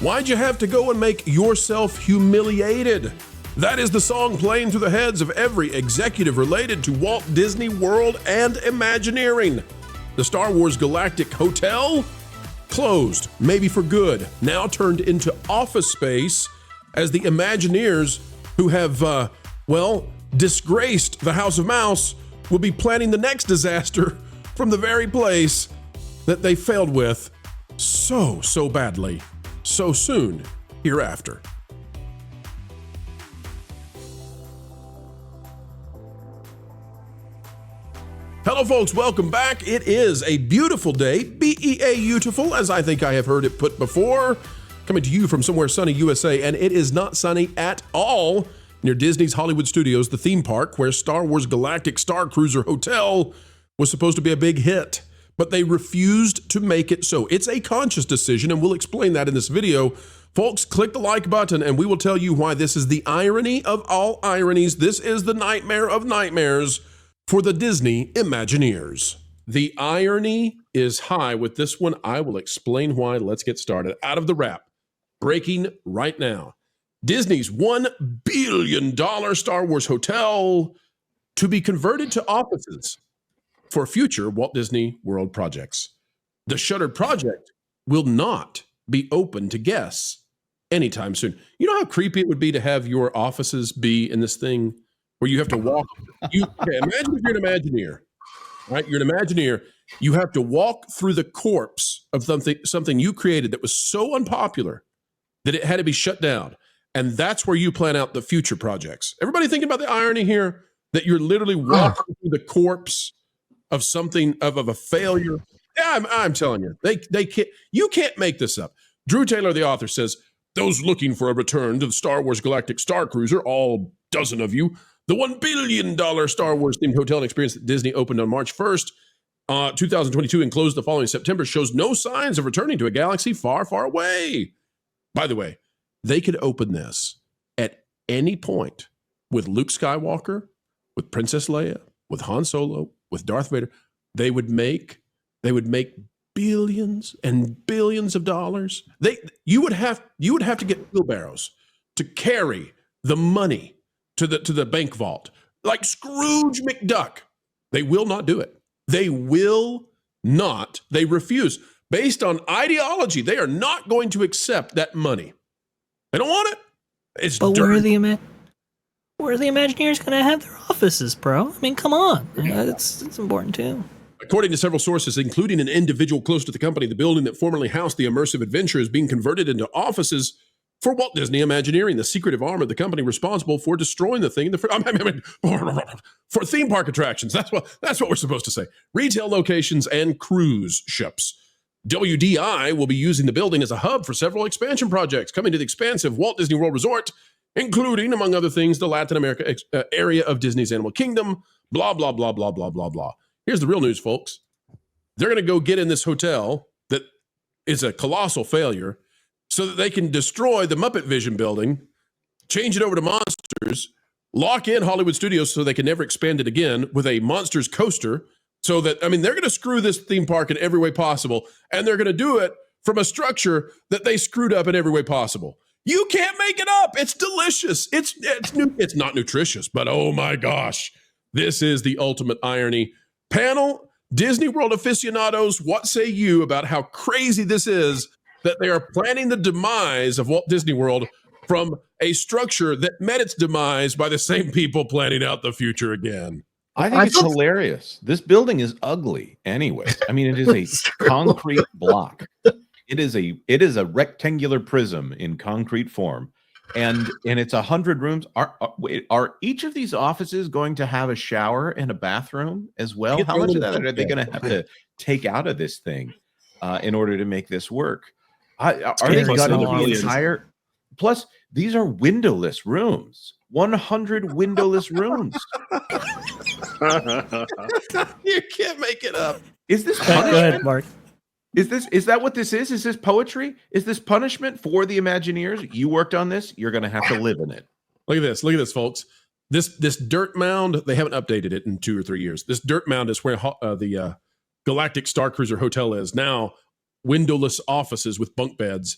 Why'd you have to go and make yourself humiliated? That is the song playing through the heads of every executive related to Walt Disney World and Imagineering. The Star Wars Galactic Hotel? Closed, maybe for good, now turned into office space as the Imagineers who have, disgraced the House of Mouse will be planning the next disaster from the very place that they failed with so badly, so soon hereafter. Hello, folks. Welcome back. It is a beautiful day, B-E-A-utiful, as I think I have heard it put before, coming to you from somewhere sunny USA, and it is not sunny at all near Disney's Hollywood Studios, the theme park where Star Wars Galactic Star Cruiser Hotel was supposed to be a big hit, but they refused to make it so. It's a conscious decision, and we'll explain that in this video. Folks, click the like button, and we will tell you why this is the irony of all ironies. This is the nightmare of nightmares for the Disney Imagineers. The irony is high with this one. I will explain why. Let's get started. Out of the wrap, breaking right now. Disney's $1 billion Star Wars hotel to be converted to offices for future Walt Disney World projects. The shuttered project will not be open to guests anytime soon. You know how creepy it would be to have your offices be in this thing where you have to walk? Imagine if you're an Imagineer, right? You're an Imagineer. You have to walk through the corpse of something you created that was so unpopular that it had to be shut down. And that's where you plan out the future projects. Everybody thinking about the irony here that you're literally walking through the corpse of something, of a failure. Yeah, I'm telling you, they can't. You can't make this up. Drew Taylor, the author, says, those looking for a return to the Star Wars Galactic Star Cruiser, all dozen of you, the $1 billion Star Wars themed hotel and experience that Disney opened on March 1st, 2022 and closed the following September shows no signs of returning to a galaxy far, far away. By the way, they could open this at any point with Luke Skywalker, with Princess Leia, with Han Solo, with Darth Vader. They would make billions and billions of dollars. You would have to get wheelbarrows to carry the money to the bank vault, like Scrooge McDuck. They will not do it. They will not. They refuse. Based on ideology, they are not going to accept that money. They don't want it. It's but dirt. where are the Imagineers going to have their offices, bro? I mean, come on. It's important too. According to several sources, including an individual close to the company, the building that formerly housed the immersive adventure is being converted into offices for Walt Disney Imagineering, the secretive arm of the company responsible for destroying the thing, for theme park attractions. That's what we're supposed to say. Retail locations and cruise ships. WDI will be using the building as a hub for several expansion projects coming to the expansive Walt Disney World Resort, including, among other things, the Latin America area of Disney's Animal Kingdom, blah, blah, blah, blah, blah, blah, blah. Here's the real news, folks. They're going to go get in this hotel that is a colossal failure so that they can destroy the Muppet Vision building, change it over to Monsters, lock in Hollywood Studios so they can never expand it again with a Monsters coaster. So that, they're going to screw this theme park in every way possible, and they're going to do it from a structure that they screwed up in every way possible. You can't make it up. It's delicious. It's not nutritious, but oh my gosh, this is the ultimate irony. Panel, Disney World aficionados, what say you about how crazy this is that they are planning the demise of Walt Disney World from a structure that met its demise by the same people planning out the future again? I think it's hilarious. This building is ugly anyway. It is a concrete block. It is a rectangular prism in concrete form. And it's 100 rooms. Are each of these offices going to have a shower and a bathroom as well? How much of that are they going to have to take out of this thing in order to make this work? Are they gutting the entire? Plus, these are windowless rooms. 100 windowless rooms. You can't make it up. Is this punishment? Go ahead, Mark. Is that what this is? Is this poetry? Is this punishment for the Imagineers? You worked on this. You're going to have to live in it. Look at this, folks. This dirt mound, they haven't updated it in 2 or 3 years. This dirt mound is where the Galactic Star Cruiser Hotel is now. Windowless offices with bunk beds.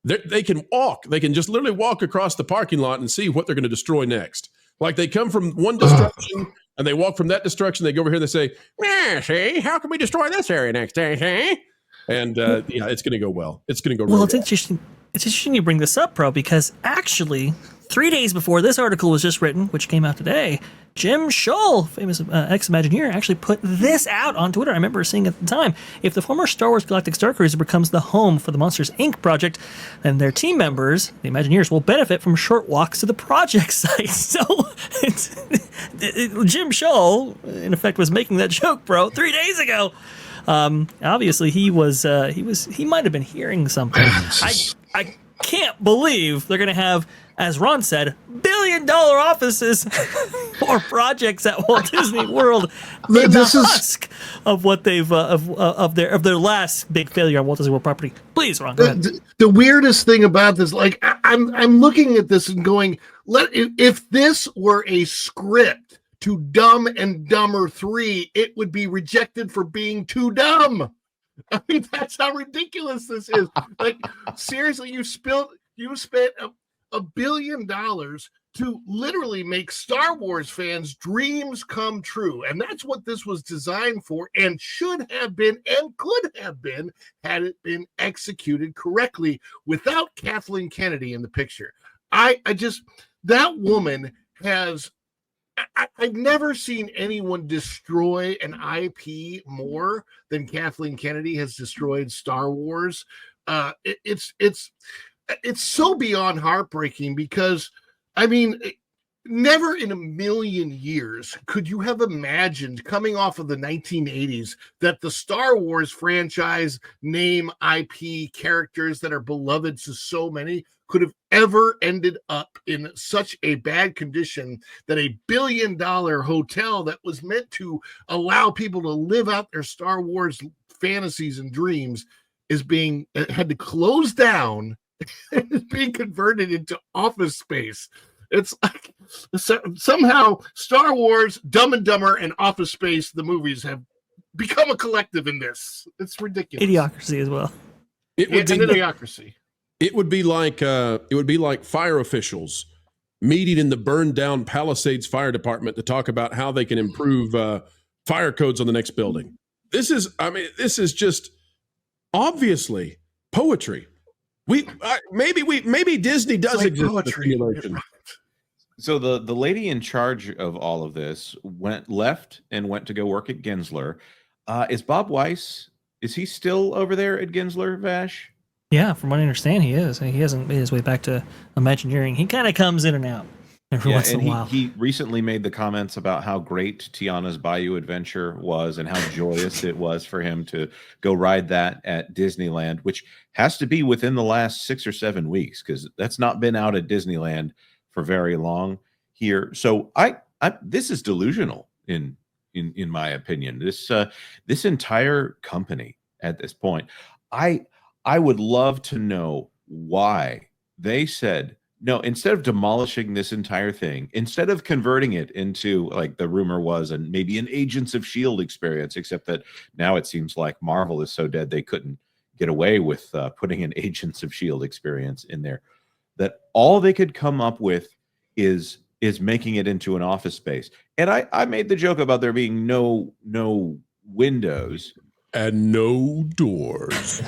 they can walk. They can just literally walk across the parking lot and see what they're going to destroy next. Like they come from one destruction and they walk from that destruction. They go over here and they say, see, how can we destroy this area next day? And it's going to go well. It's going to go well. It's interesting. It's interesting you bring this up, Pro, because actually 3 days before this article was just written, which came out today, Jim Scholl, famous ex-Imagineer, actually put this out on Twitter. I remember seeing it at the time. If the former Star Wars Galactic Star Cruiser becomes the home for the Monsters, Inc. project, then their team members, the Imagineers, will benefit from short walks to the project site. So Jim Scholl, in effect, was making that joke, bro, 3 days ago. Obviously, he might have been hearing something. I can't believe they're going to have, as Ron said, billion-dollar offices or projects at Walt Disney World. The husk of what they've of their last big failure on Walt Disney World property. Please, Ron, go ahead. The weirdest thing about this, like I'm looking at this and going, if this were a script to Dumb and Dumber 3, it would be rejected for being too dumb. I mean, that's how ridiculous this is. Like, seriously, you spent $1 billion to literally make Star Wars fans' dreams come true. And that's what this was designed for, and should have been and could have been had it been executed correctly without Kathleen Kennedy in the picture. That woman has, I've never seen anyone destroy an IP more than Kathleen Kennedy has destroyed Star Wars. It's so beyond heartbreaking because, I mean, never in a million years could you have imagined, coming off of the 1980s, that the Star Wars franchise name, IP, characters that are beloved to so many could have ever ended up in such a bad condition that a $1 billion hotel that was meant to allow people to live out their Star Wars fantasies and dreams had to close down and is being converted into office space. It's like somehow Star Wars, Dumb and Dumber, and Office Space, the movies, have become a collective in this. It's ridiculous. Idiocracy as well. Idiocracy. It would be like fire officials meeting in the burned down Palisades Fire Department to talk about how they can improve fire codes on the next building. This is just obviously poetry. Maybe Disney does exist in simulation. So the lady in charge of all of this left and went to go work at Gensler. Is Bob Weiss? Is he still over there at Gensler, Vash? Yeah, from what I understand, he is. He hasn't made his way back to Imagineering. He kind of comes in and out every once in a while. He recently made the comments about how great Tiana's Bayou Adventure was and how joyous it was for him to go ride that at Disneyland, which has to be within the last 6 or 7 weeks because that's not been out at Disneyland for very long here. So this is delusional in my opinion. This entire company at this point, I would love to know why they said, no, instead of demolishing this entire thing, instead of converting it into, like the rumor was, and maybe an Agents of S.H.I.E.L.D. experience, except that now it seems like Marvel is so dead they couldn't get away with putting an Agents of S.H.I.E.L.D. experience in there, that all they could come up with is making it into an office space. And I made the joke about there being no windows. And no doors.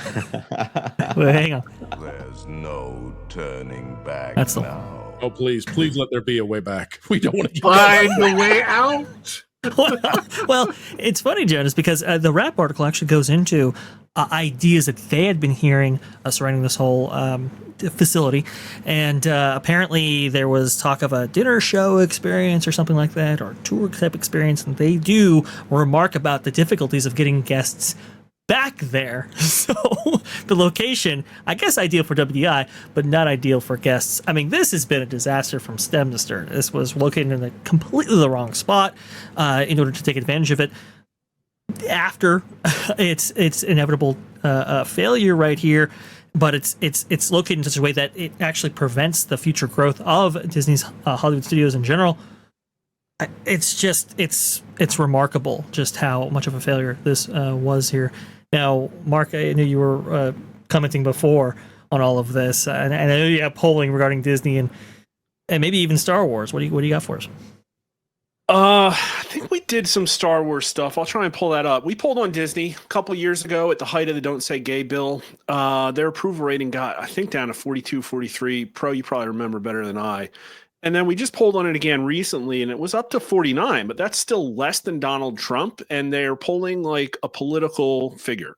Wait, hang on. There's no turning back. That's the now. Oh, please let there be a way back. We don't want to find the way out. Well, it's funny, Jonas, because the Wrap article actually goes into ideas that they had been hearing surrounding this whole facility, and apparently there was talk of a dinner show experience or something like that, or tour type experience, and they do remark about the difficulties of getting guests back there. So the location, I guess, ideal for WDI, but not ideal for guests. I mean, this has been a disaster from stem to stern. This was located in completely the wrong spot in order to take advantage of it. After its inevitable failure right here, but it's located in such a way that it actually prevents the future growth of Disney's Hollywood studios in general. It's remarkable just how much of a failure this was here. Now, Mark, I knew you were commenting before. on all of this. And I know you have polling regarding Disney and maybe even Star Wars. What do you got for us? I think we did some Star Wars stuff. I'll try and pull that up. We pulled on Disney a couple years ago at the height of the Don't Say Gay bill. Their approval rating got, I think, down to 42, 43. Pro, you probably remember better than I. And then we just pulled on it again recently, and it was up to 49, but that's still less than Donald Trump, and they're polling like a political figure.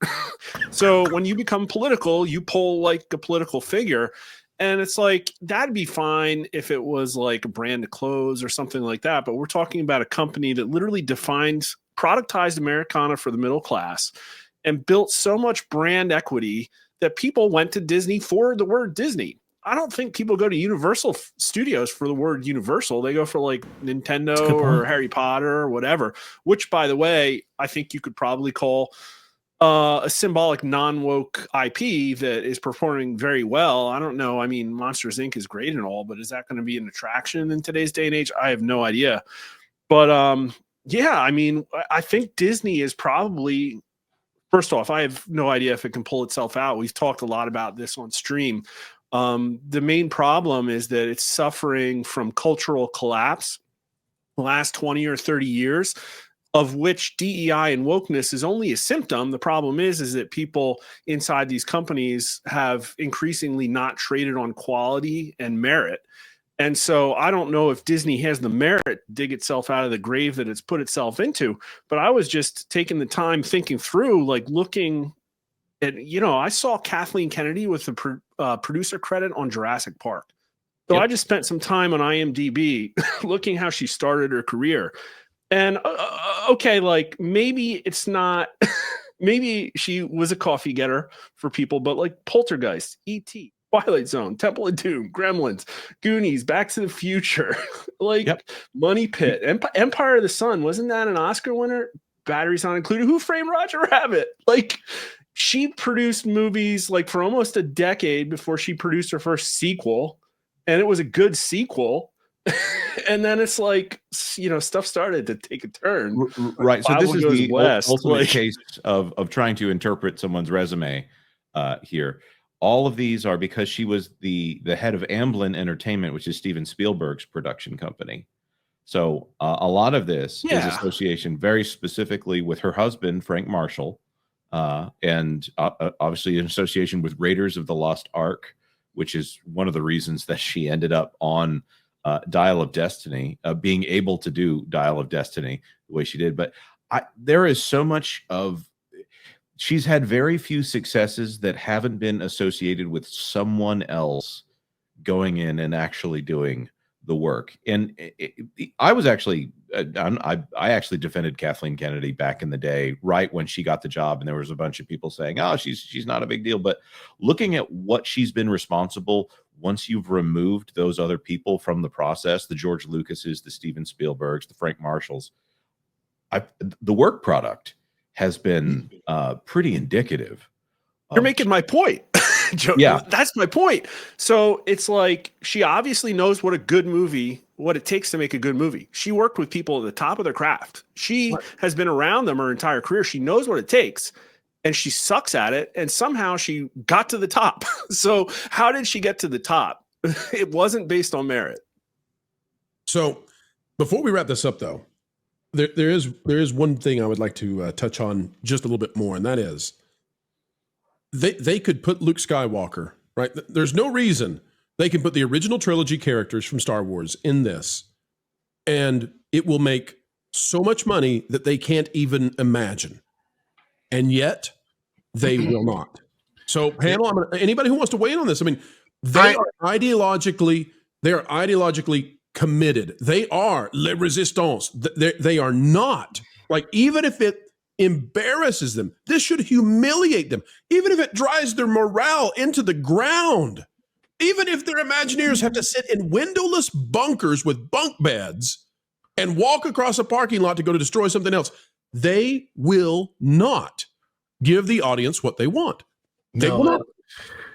So when you become political, you poll like a political figure. And it's like, that'd be fine if it was like a brand of clothes or something like that. But we're talking about a company that literally defines productized Americana for the middle class and built so much brand equity that people went to Disney for the word Disney. I don't think people go to Universal Studios for the word Universal. They go for like Nintendo or Harry Potter or whatever, which, by the way, I think you could probably call a symbolic non-woke IP that is performing very well. I don't know. I mean, Monsters Inc. is great and all, but is that going to be an attraction in today's day and age? I have no idea. But yeah, I mean, I think Disney is probably, first off, I have no idea if it can pull itself out. We've talked a lot about this on stream. The main problem is that it's suffering from cultural collapse the last 20 or 30 years, of which DEI and wokeness is only a symptom. The problem is that people inside these companies have increasingly not traded on quality and merit. And so I don't know if Disney has the merit to dig itself out of the grave that it's put itself into, but I was just taking the time thinking through, like looking at, I saw Kathleen Kennedy with the producer credit on Jurassic Park. So I just spent some time on IMDb looking how she started her career. And okay, like maybe it's not, maybe she was a coffee getter for people, but like Poltergeist, E.T., Twilight Zone, Temple of Doom, Gremlins, Goonies, Back to the Future, Money Pit, Empire of the Sun, wasn't that an Oscar winner? Batteries Not Included. Who Framed Roger Rabbit? Like, she produced movies like for almost a decade before she produced her first sequel, and it was a good sequel. And then it's like, stuff started to take a turn. Right. So this is the ultimate case of trying to interpret someone's resume here. All of these are because she was the head of Amblin Entertainment, which is Steven Spielberg's production company. So a lot of this is association very specifically with her husband, Frank Marshall, and obviously in association with Raiders of the Lost Ark, which is one of the reasons that she ended up on Dial of Destiny, being able to do Dial of Destiny the way she did. But there is so much of, she's had very few successes that haven't been associated with someone else going in and actually doing the work. And I was actually, I actually defended Kathleen Kennedy back in the day, right when she got the job, and there was a bunch of people saying, "Oh, she's not a big deal." But looking at what she's been responsible, once you've removed those other people from the process, the George Lucases, the Steven Spielbergs, the Frank Marshalls, the work product has been pretty indicative. You're making my point. Joe, yeah, that's my point. So it's like, she obviously knows what it takes to make a good movie. She worked with people at the top of their craft. She has been around them her entire career. She knows what it takes, and she sucks at it. And somehow she got to the top. So how did she get to the top? It wasn't based on merit. So before we wrap this up, though, there is one thing I would like to touch on just a little bit more, and that is, They could put Luke Skywalker, right? There's no reason they can put the original trilogy characters from Star Wars in this, and it will make so much money that they can't even imagine. And yet, they will not. So, panel, anybody who wants to weigh in on this, I mean, they are ideologically committed. They are les resistance. They are not, like, even if it embarrasses them, this should humiliate them, even if it drives their morale into the ground, even if their Imagineers have to sit in windowless bunkers with bunk beds and walk across a parking lot to go to destroy something else. They will not give the audience what they want. They will not.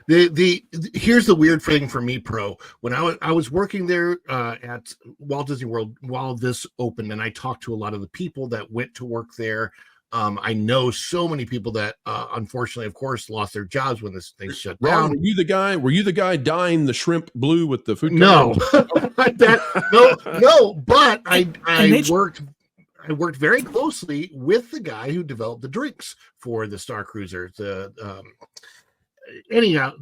Here's the weird thing for me, Pro. When I was working there at Walt Disney World while this opened, and I talked to a lot of the people that went to work there. I know so many people that unfortunately, of course, lost their jobs when this thing shut Ron, down. were you the guy dyeing the shrimp blue with the food? No, no. But I worked very closely with the guy who developed the drinks for the Star Cruiser. Anyhow,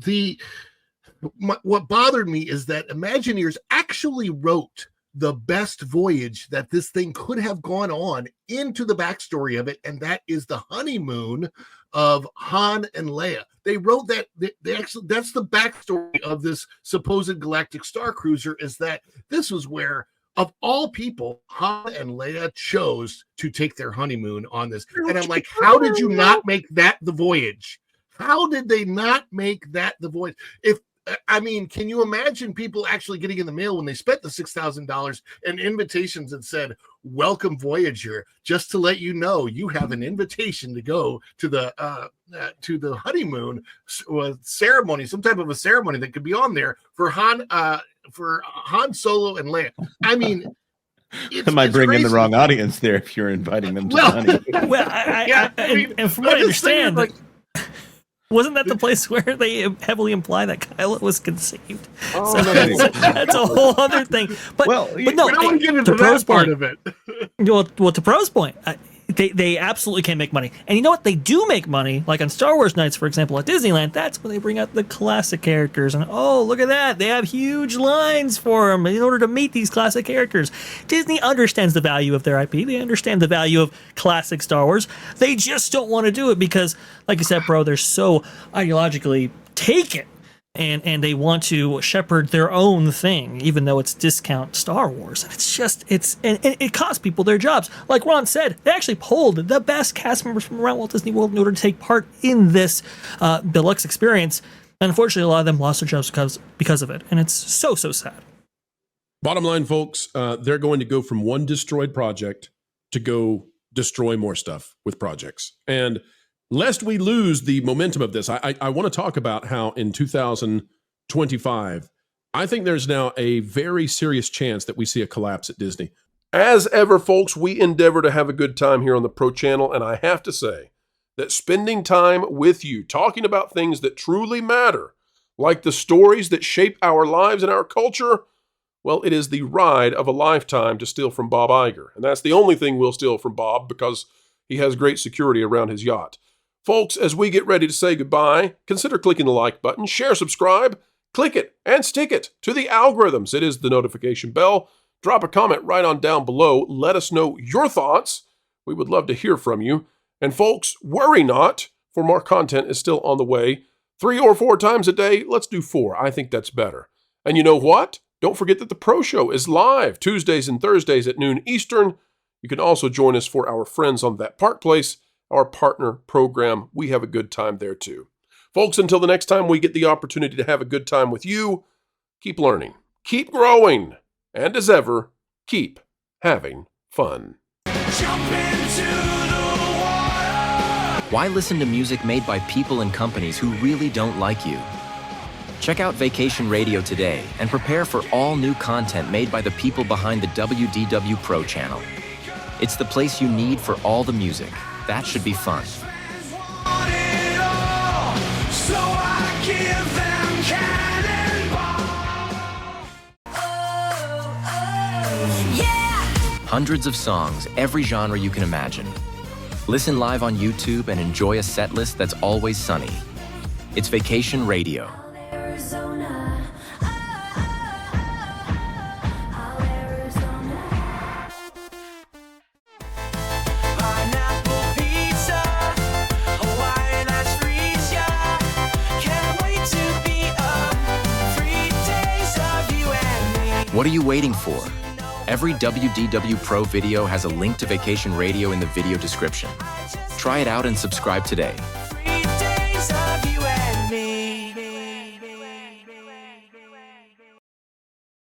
what bothered me is that Imagineers actually wrote the best voyage that this thing could have gone on into the backstory of it, and that is the honeymoon of Han and Leia. They wrote that that's the backstory of this supposed galactic star cruiser, is that this was where, of all people, Han and Leia chose to take their honeymoon on this. And I'm like, how did you not make that the voyage? How did they not make that the voyage? Can you imagine people actually getting in the mail when they spent the $6,000 and invitations and said, "Welcome, Voyager, just to let you know you have an invitation to go to the honeymoon ceremony, some type of a ceremony that could be on there for Han Solo and Leia." I mean, I might bring in the wrong audience there if you're inviting them to the honeymoon. Well, and from what I understand, wasn't that the place where they heavily imply that Kylo was conceived? Oh, so that's a whole other thing. But no, we don't want to get into that part of it. Well, to Pro's point, they absolutely can make money. And you know what? They do make money. Like on Star Wars Nights, for example, at Disneyland, that's when they bring out the classic characters. And oh, look at that. They have huge lines for them in order to meet these classic characters. Disney understands the value of their IP. They understand the value of classic Star Wars. They just don't want to do it because, like you said, Pro, they're so ideologically taken. And they want to shepherd their own thing, even though it's discount Star Wars. And it costs people their jobs. Like Ron said, they actually polled the best cast members from around Walt Disney World in order to take part in this deluxe experience. And unfortunately, a lot of them lost their jobs because of it. And it's so sad. Bottom line, folks, they're going to go from one destroyed project to go destroy more stuff with projects. And lest we lose the momentum of this, I want to talk about how in 2025, I think there's now a very serious chance that we see a collapse at Disney. As ever, folks, we endeavor to have a good time here on the Pro Channel, and I have to say that spending time with you, talking about things that truly matter, like the stories that shape our lives and our culture, well, it is the ride of a lifetime to steal from Bob Iger. And that's the only thing we'll steal from Bob because he has great security around his yacht. Folks, as we get ready to say goodbye, consider clicking the like button, share, subscribe, click it, and stick it to the algorithms. It is the notification bell. Drop a comment right on down below. Let us know your thoughts. We would love to hear from you. And folks, worry not, for more content is still on the way. 3 or 4 times a day, let's do 4. I think that's better. And you know what? Don't forget that the Pro Show is live Tuesdays and Thursdays at noon Eastern. You can also join us for our friends on That Park Place, our partner program. We have a good time there too. Folks, until the next time we get the opportunity to have a good time with you, keep learning, keep growing, and as ever, keep having fun. Why listen to music made by people and companies who really don't like you? Check out Vacation Radio today and prepare for all new content made by the people behind the wdwpro channel. It's the place you need for all the music. That should be fun. Hundreds of songs, every genre you can imagine. Listen live on YouTube and enjoy a set list that's always sunny. It's Vacation Radio. What are you waiting for? Every WDW Pro video has a link to Vacation Radio in the video description. Try it out and subscribe today.